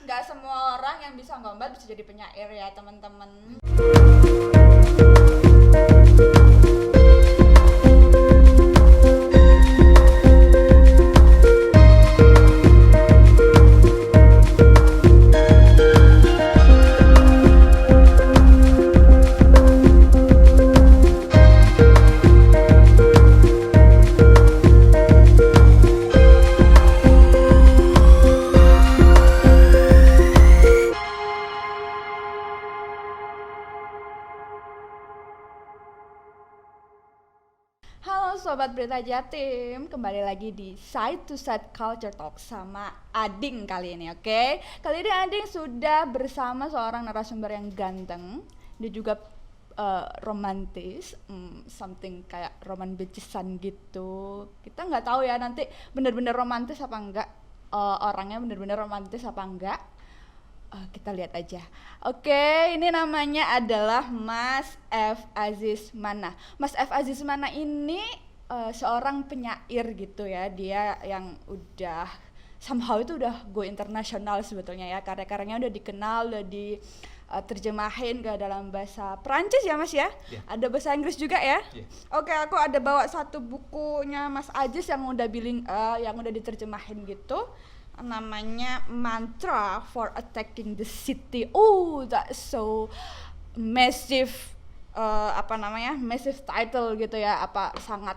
nggak semua orang yang bisa ngombat bisa jadi penyair ya teman-teman. Halo Sobat Berita Jatim, kembali lagi di Side to Side Culture Talk sama Ading kali ini, oke? Kali ini Ading sudah bersama seorang narasumber yang ganteng. Dia juga romantis, something kayak roman becisan gitu. Kita nggak tahu ya nanti bener-bener romantis apa enggak, orangnya bener-bener romantis apa enggak. Kita lihat aja. Oke, ini namanya adalah Mas F. Aziz Mana. Mas F. Aziz Mana ini seorang penyair gitu ya. Dia yang udah somehow itu udah go internasional sebetulnya ya. Karya-karyanya udah dikenal, udah diterjemahin ke dalam bahasa Perancis ya Mas ya. Yeah. Ada bahasa Inggris juga ya. Yeah. Oke, aku ada bawa satu bukunya Mas Aziz yang udah yang udah diterjemahin gitu. Namanya Mantra for Attacking the City. Oh, that's so massive, massive title gitu ya. Sangat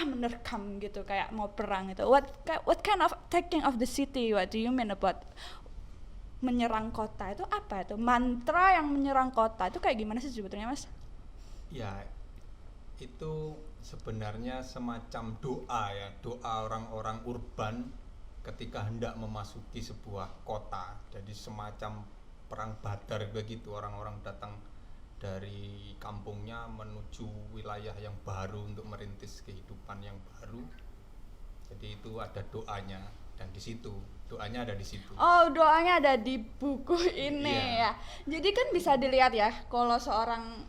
menerkam gitu, kayak mau perang gitu. What kind of attacking of the city? What do you mean about menyerang kota itu apa itu? Mantra yang menyerang kota itu kayak gimana sih sebetulnya Mas? Ya, itu sebenarnya semacam doa ya, doa orang-orang urban ketika hendak memasuki sebuah kota. Jadi semacam perang badar begitu, orang-orang datang dari kampungnya menuju wilayah yang baru untuk merintis kehidupan yang baru. Jadi itu ada doanya, dan di situ doanya ada di situ. Oh, doanya ada di buku ini ya. Jadi kan bisa dilihat ya, kalau seorang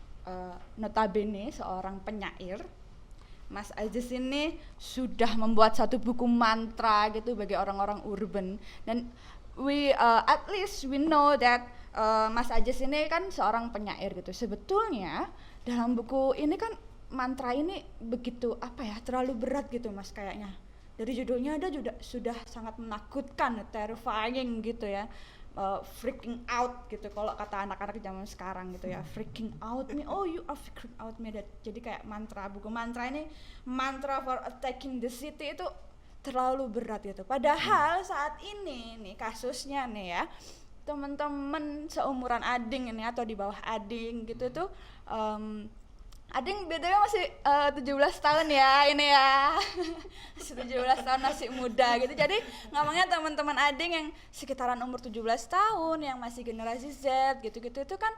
notabene seorang penyair, Mas Aziz ini sudah membuat satu buku mantra gitu bagi orang-orang urban, dan at least we know that Mas Aziz ini kan seorang penyair gitu. Sebetulnya dalam buku ini kan mantra ini begitu terlalu berat gitu Mas kayaknya. Dari judulnya ada juga sudah sangat menakutkan, terrifying gitu ya. Freaking out gitu kalau kata anak-anak zaman sekarang gitu ya, freaking out me, oh you are freaking out me. Jadi kayak buku mantra ini, Mantra for Attacking the City itu terlalu berat gitu. Padahal saat ini nih kasusnya nih ya, teman-teman seumuran Ading ini atau di bawah Ading gitu tuh, Ading BTW masih 17 tahun ya ini ya. 17 tahun masih muda gitu. Jadi ngomongnya teman-teman Ading yang sekitaran umur 17 tahun yang masih generasi Z gitu-gitu itu kan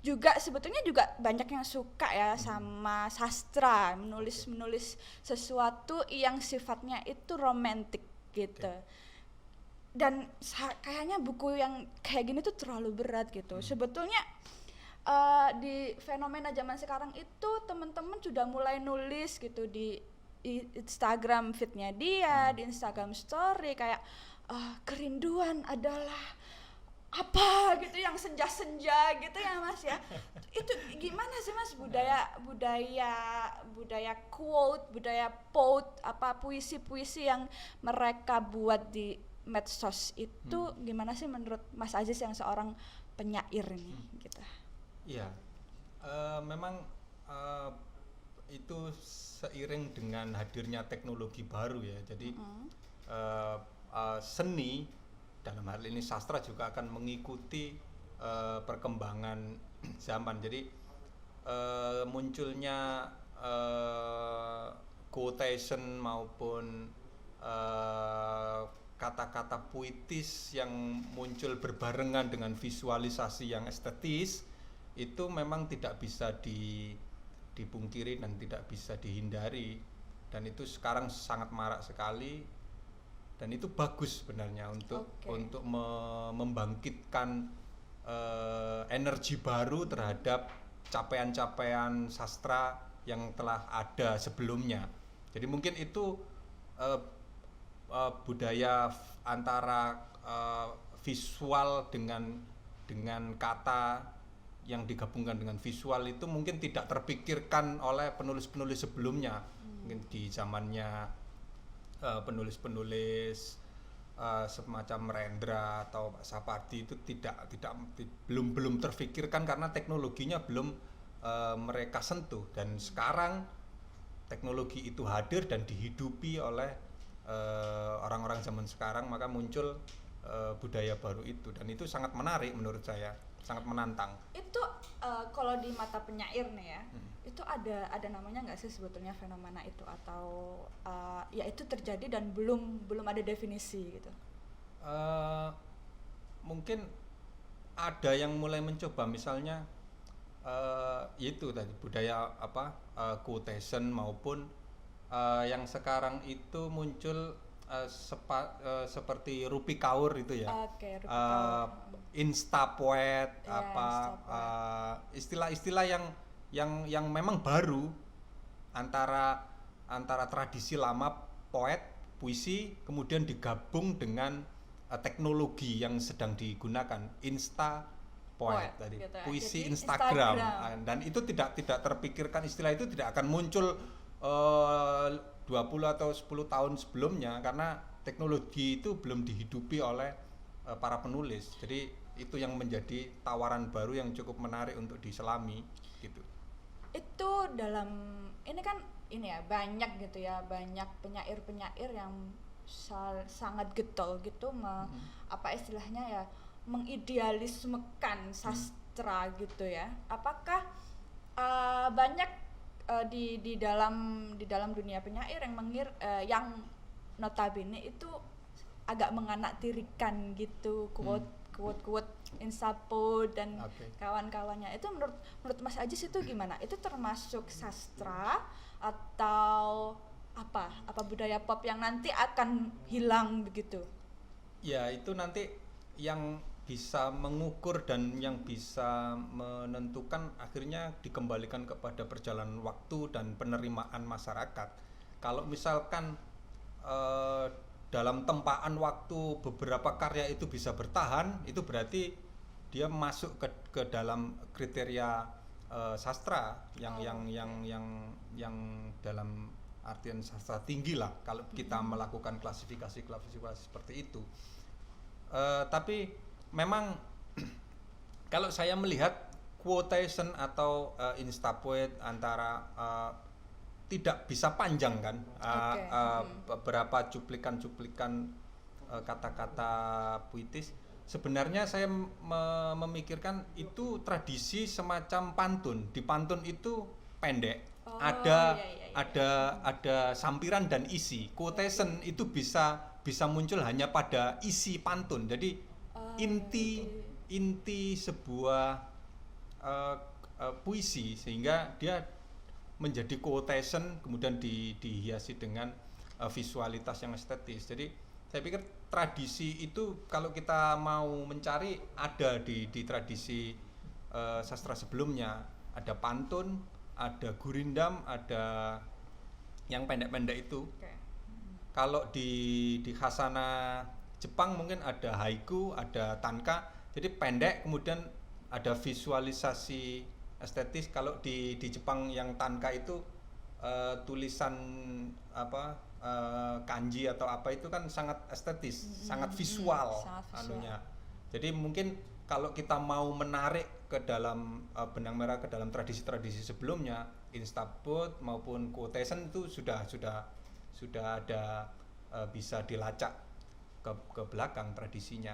juga sebetulnya juga banyak yang suka ya sama sastra, menulis sesuatu yang sifatnya itu romantik gitu. Dan kayaknya buku yang kayak gini tuh terlalu berat gitu. Sebetulnya di fenomena zaman sekarang itu teman-teman sudah mulai nulis gitu di Instagram feed-nya dia, di Instagram story kayak kerinduan adalah apa gitu yang senja-senja gitu ya Mas ya. Itu gimana sih Mas budaya quote, budaya puisi-puisi yang mereka buat di medsos itu gimana sih menurut Mas Aziz yang seorang penyair ini gitu? Ya, memang itu seiring dengan hadirnya teknologi baru ya. Jadi seni dalam hal ini sastra juga akan mengikuti perkembangan zaman. Jadi munculnya quotation maupun kata-kata puitis yang muncul berbarengan dengan visualisasi yang estetis itu memang tidak bisa dipungkiri dan tidak bisa dihindari, dan itu sekarang sangat marak sekali, dan itu bagus sebenarnya untuk membangkitkan energi baru terhadap capaian-capaian sastra yang telah ada sebelumnya. Jadi mungkin itu budaya antara visual dengan kata yang digabungkan dengan visual itu mungkin tidak terpikirkan oleh penulis-penulis sebelumnya. Mungkin di zamannya penulis-penulis semacam Rendra atau Pak Sapardi itu belum terfikirkan karena teknologinya belum mereka sentuh, dan sekarang teknologi itu hadir dan dihidupi oleh orang-orang zaman sekarang, maka muncul budaya baru itu, dan itu sangat menarik menurut saya, sangat menantang. Itu kalau di mata penyair nih ya, itu ada namanya nggak sih sebetulnya fenomena itu, atau ya itu terjadi dan belum ada definisi gitu? Mungkin ada yang mulai mencoba, misalnya itu tadi budaya quotation, maupun yang sekarang itu muncul seperti Rupi Kaur itu ya. Oke, Rupi Kaur. Instapoet, istilah-istilah yang memang baru antara tradisi lama poet, puisi, kemudian digabung dengan teknologi yang sedang digunakan, poet tadi, gitu ya. puisi Jadi Instagram. Dan itu tidak terpikirkan, istilah itu tidak akan muncul 20 atau 10 tahun sebelumnya, karena teknologi itu belum dihidupi oleh para penulis. Jadi itu yang menjadi tawaran baru yang cukup menarik untuk diselami gitu. Itu dalam ini kan ini ya, banyak gitu ya, banyak penyair-penyair yang sangat getol gitu apa istilahnya ya, mengidealismekan sastra gitu ya. Apakah banyak di dalam dunia penyair yang notabene itu agak menganaktirikan gitu quote Instapoet dan kawan-kawannya. Itu menurut Mas Ajis itu gimana? Itu termasuk sastra atau apa budaya pop yang nanti akan hilang begitu? Ya, itu nanti yang bisa mengukur dan yang bisa menentukan akhirnya dikembalikan kepada perjalanan waktu dan penerimaan masyarakat. Kalau misalkan dalam tempaan waktu beberapa karya itu bisa bertahan, itu berarti dia masuk ke dalam kriteria sastra yang dalam artian sastra tinggi lah kalau kita melakukan klasifikasi seperti itu. Tapi memang kalau saya melihat quotation atau Instapoet antara tidak bisa panjang kan, beberapa cuplikan kata-kata puitis. Sebenarnya saya memikirkan itu tradisi semacam pantun. Di pantun itu pendek, ada sampiran dan isi. Quotation itu bisa muncul hanya pada isi pantun. Jadi inti sebuah puisi, sehingga dia menjadi quotation, kemudian dihiasi dengan visualitas yang estetis. Jadi saya pikir tradisi itu kalau kita mau mencari ada di tradisi sastra sebelumnya, ada pantun, ada gurindam, ada yang pendek-pendek itu. Kalau di khasana Jepang mungkin ada haiku, ada tanka, jadi pendek kemudian ada visualisasi estetis. Kalau di Jepang yang tanka itu tulisan kanji atau apa itu kan sangat estetis, sangat visual anunya. Jadi mungkin kalau kita mau menarik ke dalam benang merah ke dalam tradisi-tradisi sebelumnya, Instapoet maupun quotation itu sudah ada bisa dilacak ke belakang tradisinya.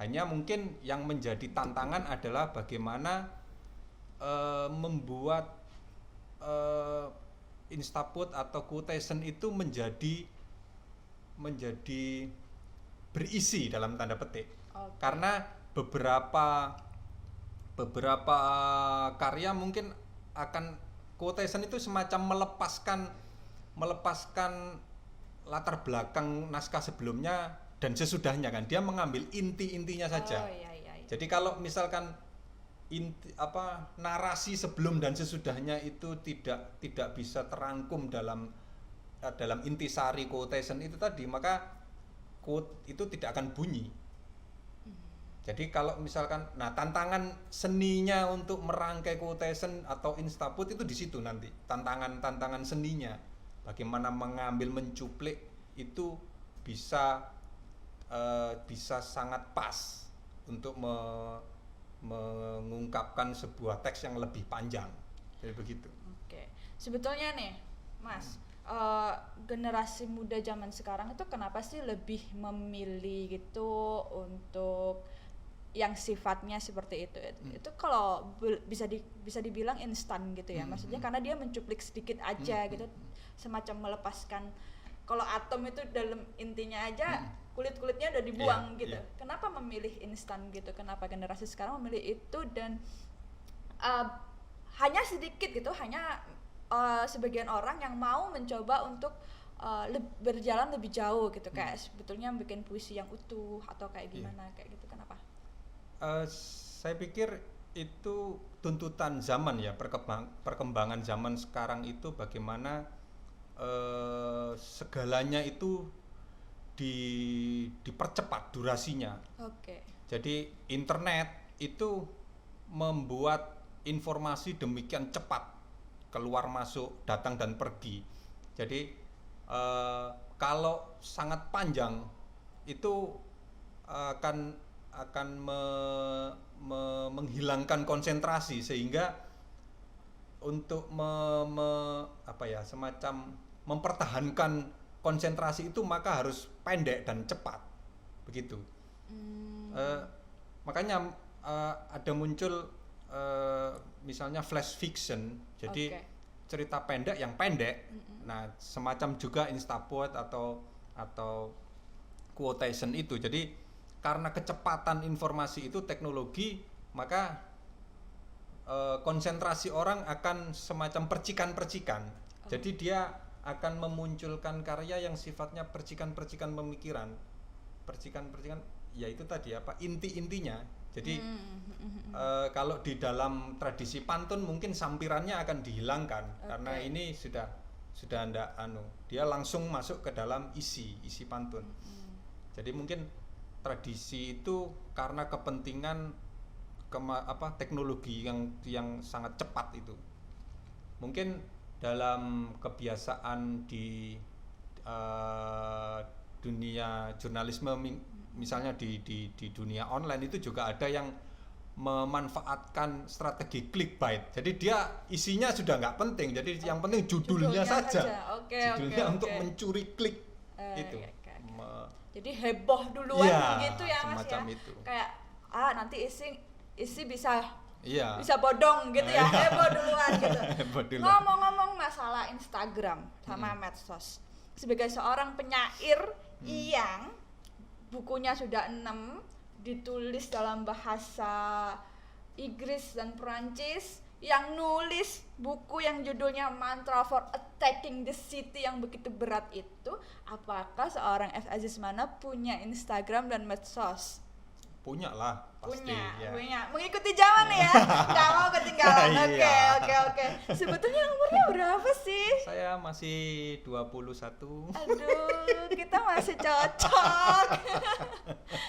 Hanya mungkin yang menjadi tantangan adalah bagaimana membuat Instapoet atau quotation itu menjadi berisi dalam tanda petik. Karena beberapa karya mungkin akan quotation itu semacam melepaskan latar belakang naskah sebelumnya dan sesudahnya kan, dia mengambil intinya saja. Jadi kalau misalkan narasi sebelum dan sesudahnya itu tidak bisa terangkum dalam intisari quotation itu tadi, maka quote itu tidak akan bunyi. Jadi kalau misalkan, nah tantangan seninya untuk merangkai quotation atau instaput itu di situ nanti. Tantangan seninya, bagaimana mengambil mencuplik itu bisa sangat pas untuk mengungkapkan sebuah teks yang lebih panjang. Jadi begitu. Oke. Sebetulnya nih, Mas, generasi muda zaman sekarang itu kenapa sih lebih memilih gitu untuk yang sifatnya seperti itu? Itu kalau bisa dibilang instan gitu ya. Maksudnya karena dia mencuplik sedikit aja gitu, semacam melepaskan. Kalau atom itu dalam intinya aja kulit-kulitnya udah dibuang gitu. Kenapa memilih instan gitu? Kenapa generasi sekarang memilih itu dan hanya sedikit gitu, hanya sebagian orang yang mau mencoba untuk berjalan lebih jauh gitu, kayak sebetulnya bikin puisi yang utuh atau kayak gimana, kayak gitu, kenapa? Saya pikir itu tuntutan zaman ya, perkembangan zaman sekarang itu bagaimana segalanya itu dipercepat durasinya. Oke. Jadi internet itu membuat informasi demikian cepat keluar masuk, datang dan pergi. Jadi kalau sangat panjang itu akan menghilangkan konsentrasi, sehingga untuk semacam mempertahankan konsentrasi itu maka harus pendek dan cepat, begitu. Makanya ada muncul misalnya flash fiction, jadi cerita pendek yang pendek. Nah, semacam juga instapot atau quotation itu. Jadi karena kecepatan informasi itu teknologi, maka konsentrasi orang akan semacam percikan-percikan. Jadi dia akan memunculkan karya yang sifatnya percikan-percikan pemikiran. Percikan-percikan, ya itu tadi inti-intinya. Jadi kalau di dalam tradisi pantun mungkin sampirannya akan dihilangkan, karena ini sudah ndak dia langsung masuk ke dalam isi pantun. Jadi mungkin tradisi itu karena kepentingan teknologi yang sangat cepat itu. Mungkin dalam kebiasaan di dunia jurnalisme, misalnya di dunia online itu juga ada yang memanfaatkan strategi clickbait. Jadi dia isinya sudah nggak penting, jadi yang penting judulnya saja. Judulnya untuk mencuri klik itu. Jadi heboh duluan gitu ya Mas ya. Itu. Kayak nanti isi bisa bodong gitu ya, heboh duluan gitu. Ngomong-ngomong masalah Instagram sama medsos, sebagai seorang penyair yang bukunya sudah 6, ditulis dalam bahasa Inggris dan Perancis, yang nulis buku yang judulnya Mantra for Attacking the City yang begitu berat itu, apakah seorang F. Azizmana punya Instagram dan medsos? Punya lah, pasti. Punya. Mengikuti zaman ya, nggak mau ketinggalan. Oke. Sebetulnya umurnya berapa sih? Saya masih 21. Aduh, kita masih cocok.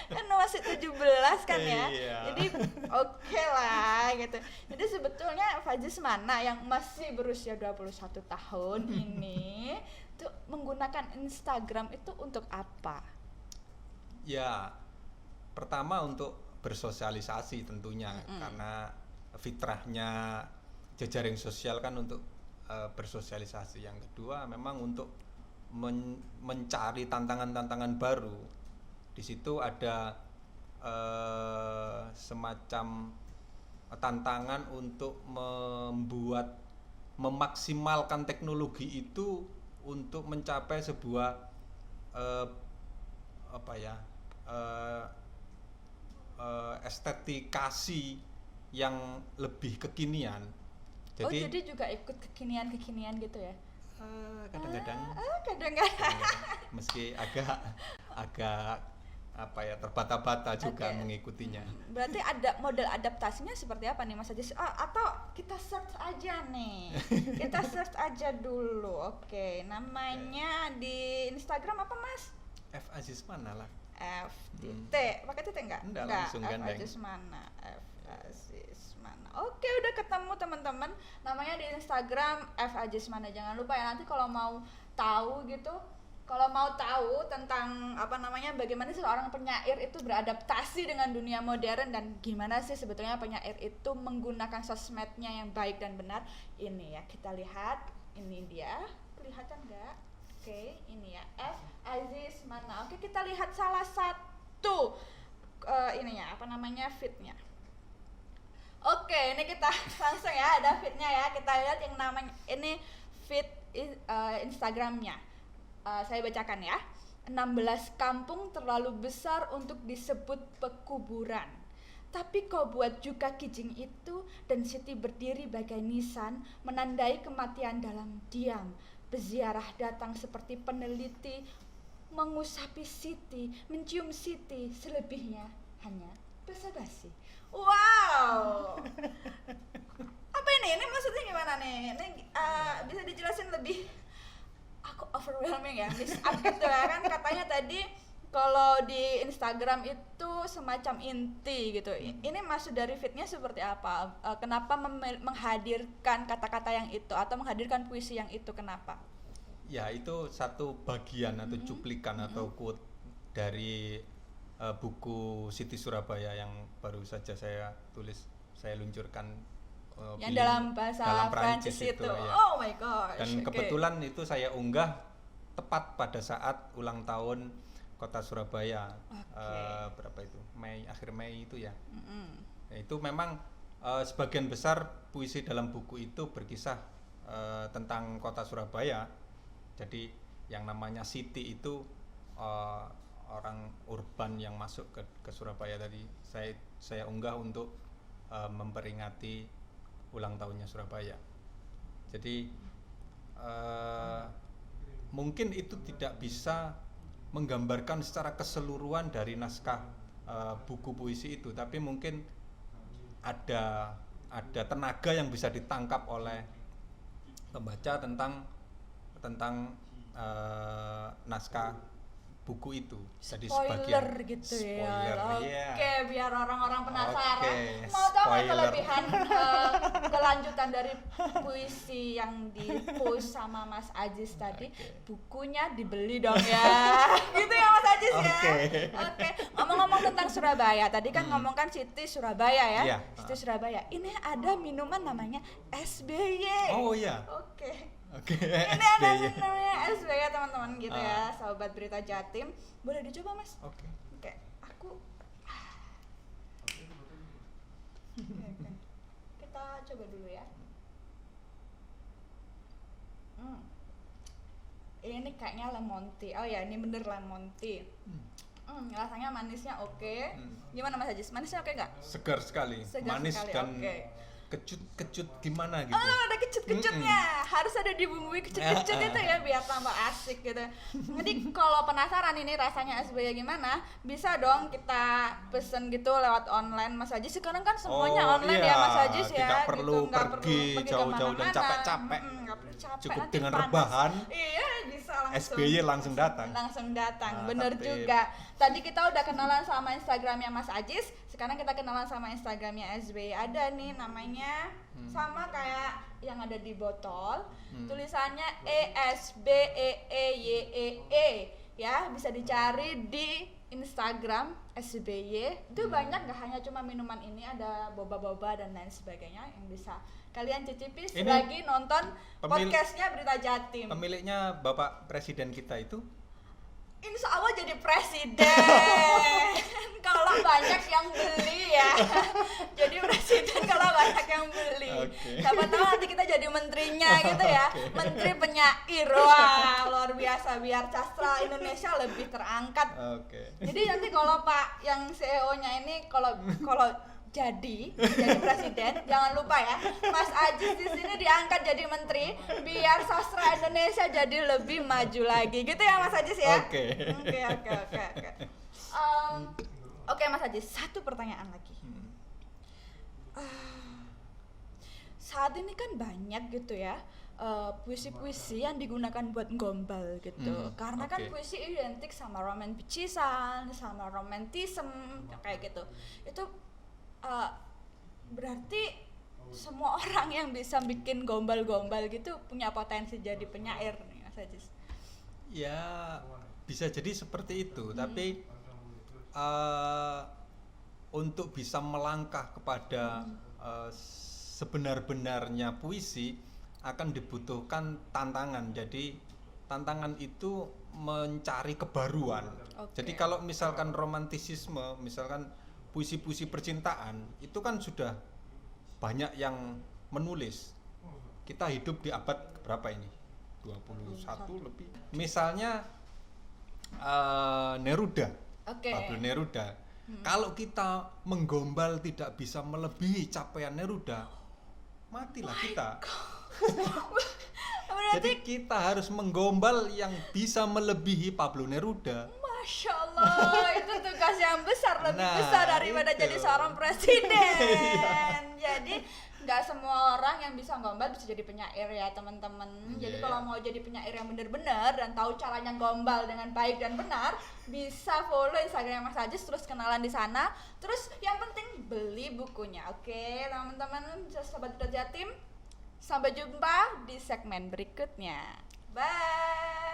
Kan masih 17 kan ya. Jadi oke lah gitu. Jadi sebetulnya Fajis Mana yang masih berusia 21 tahun ini tuh menggunakan Instagram itu untuk apa? Ya, pertama untuk bersosialisasi tentunya, karena fitrahnya jejaring sosial kan untuk bersosialisasi. Yang kedua memang untuk mencari tantangan-tantangan baru. Di situ ada semacam tantangan untuk memaksimalkan teknologi itu untuk mencapai sebuah estetikasi yang lebih kekinian. Jadi juga ikut kekinian gitu ya? Kadang-kadang. Meski agak terbata-bata juga mengikutinya. Berarti ada model adaptasinya seperti apa nih Mas Ajis? Atau kita search aja nih. Kita search aja dulu. Oke, namanya di Instagram apa Mas? F. Azizmana lah. F titik. Pakai titik enggak? Enggak, langsung F gandeng. Ajismana. F Ajismana. Oke, udah ketemu teman-teman. Namanya di Instagram F Ajismana. Jangan lupa ya, nanti kalau mau tahu gitu, kalau mau tahu tentang apa namanya, bagaimana seorang penyair itu beradaptasi dengan dunia modern dan gimana sih sebetulnya penyair itu menggunakan sosmednya yang baik dan benar, ini ya kita lihat, ini dia, kelihatan nggak? Oke, ini ya F Ajismana. Oke, kita lihat salah satu ininya apa namanya feednya. Oke, ini kita langsung ya ada feednya ya, kita lihat yang namanya ini feed Instagramnya. Saya bacakan ya. 16 kampung terlalu besar untuk disebut pekuburan. Tapi kau buat juga kijing itu dan Siti berdiri bagai nisan menandai kematian dalam diam. Peziarah datang seperti peneliti mengusapi Siti, mencium Siti, selebihnya hanya basa-basi. Wow. Apa ini? Ini maksudnya gimana nih? Ini bisa dijelasin lebih? Aku overwhelming ya, miss up gitu ya kan, katanya tadi kalau di Instagram itu semacam inti gitu. Ini maksud dari fitnya seperti apa? Kenapa menghadirkan kata-kata yang itu atau menghadirkan puisi yang itu, kenapa? Ya, itu satu bagian atau cuplikan atau quote dari buku Siti Surabaya yang baru saja saya tulis, saya luncurkan yang dalam bahasa Prancis itu. Ya. Oh my gosh. Dan kebetulan itu saya unggah tepat pada saat ulang tahun Kota Surabaya. Berapa itu? Akhir Mei itu ya. Ya, itu memang sebagian besar puisi dalam buku itu berkisah tentang Kota Surabaya. Jadi yang namanya Siti itu orang urban yang masuk ke Surabaya tadi. Saya unggah untuk memperingati ulang tahunnya Surabaya. Jadi mungkin itu tidak bisa menggambarkan secara keseluruhan dari naskah buku puisi itu, tapi mungkin ada tenaga yang bisa ditangkap oleh pembaca tentang naskah buku itu. Jadi spoiler gitu ya. Oke, biar orang-orang penasaran. Mau tahu nggak kelebihan kelanjutan dari puisi yang di-post sama Mas Ajis tadi? Bukunya dibeli dong ya. Gitu ya Mas Ajis ya. Oke. Ngomong-ngomong tentang Surabaya, tadi kan ngomongkan Siti Surabaya ya. Siti Surabaya. Ini ada minuman namanya SBY. Oh iya. Oke. Oke. Ini ada namanya SBY teman-teman gitu ya, sahabat Berita Jatim. Boleh dicoba Mas? Oke. Aku Oke. Kita coba dulu ya. Ini kayaknya lemon tea. Oh ya, ini bener lemon tea. Rasanya manisnya oke. Gimana Mas Ajis? Manisnya oke nggak? Segar sekali. Manis sekali, dan kecut gimana gitu. Oh, ada kecut-kecutnya. Harus ada dibumbui kecut-kecut itu ya biar tambah asik gitu. Jadi kalau penasaran ini rasanya SBY gimana, bisa dong kita pesen gitu lewat online Mas Ajis. Sekarang kan semuanya online ya Mas Ajis ya. Tidak perlu gitu. pergi jauh-jauh dan capek-capek. Nggak perlu capek. Cukup nanti dengan panas. rebahan. Iya, bisa langsung. SBY langsung datang. Bener juga. Tadi kita udah kenalan sama Instagramnya Mas Ajis. Sekarang kita kenalan sama Instagramnya SBY. Ada nih namanya sama kayak yang ada di botol. Tulisannya ESBEEYEE ya, bisa dicari di Instagram SBY. Itu banyak, nggak hanya cuma minuman ini, ada boba-boba dan lain sebagainya yang bisa kalian cicipi selagi nonton podcastnya Berita Jatim. Pemiliknya Bapak Presiden kita itu? Insya Allah jadi presiden. Kalau banyak yang beli ya. Jadi presiden kalau banyak yang beli. Siapa tahu nanti kita jadi menterinya gitu ya. Menteri penyair. Wah, luar biasa, biar sastra Indonesia lebih terangkat. Jadi nanti kalau Pak yang CEO-nya ini kalau jadi presiden, jangan lupa ya, Mas Ajis di sini diangkat jadi menteri biar sastra Indonesia jadi lebih maju lagi, gitu ya Mas Ajis ya. Oke. Oke Mas Ajis, satu pertanyaan lagi. Saat ini kan banyak gitu ya puisi-puisi yang digunakan buat gombal gitu. Karena kan oke. puisi identik sama romanticisan, sama romantism kayak gitu. Itu uh, berarti semua orang yang bisa bikin gombal-gombal gitu punya potensi jadi penyair nih Mas Ajis. Ya bisa jadi seperti itu, tapi eh, untuk bisa melangkah kepada sebenar-benarnya puisi akan dibutuhkan tantangan. Jadi tantangan itu mencari kebaruan. Oke. Jadi kalau misalkan romantisisme, misalkan puisi-puisi percintaan, itu kan sudah banyak yang menulis. Kita hidup di abad berapa ini? 21 lebih. Misalnya Neruda, Oke. Pablo Neruda. Kalau kita menggombal tidak bisa melebihi capaian Neruda, matilah kita. Berarti Jadi kita harus menggombal yang bisa melebihi Pablo Neruda. Masya Allah, itu tugas yang besar, lebih Nah, besar daripada itu. jadi seorang presiden. Jadi nggak semua orang yang bisa gombal bisa jadi penyair ya teman-teman. Jadi Iya. kalau mau jadi penyair yang benar-benar dan tahu caranya gombal dengan baik dan benar, bisa follow Instagram Mas Ajis, terus kenalan di sana. Terus yang penting beli bukunya, oke teman-teman, Sobat Duta Jatim. Sampai jumpa di segmen berikutnya. Bye.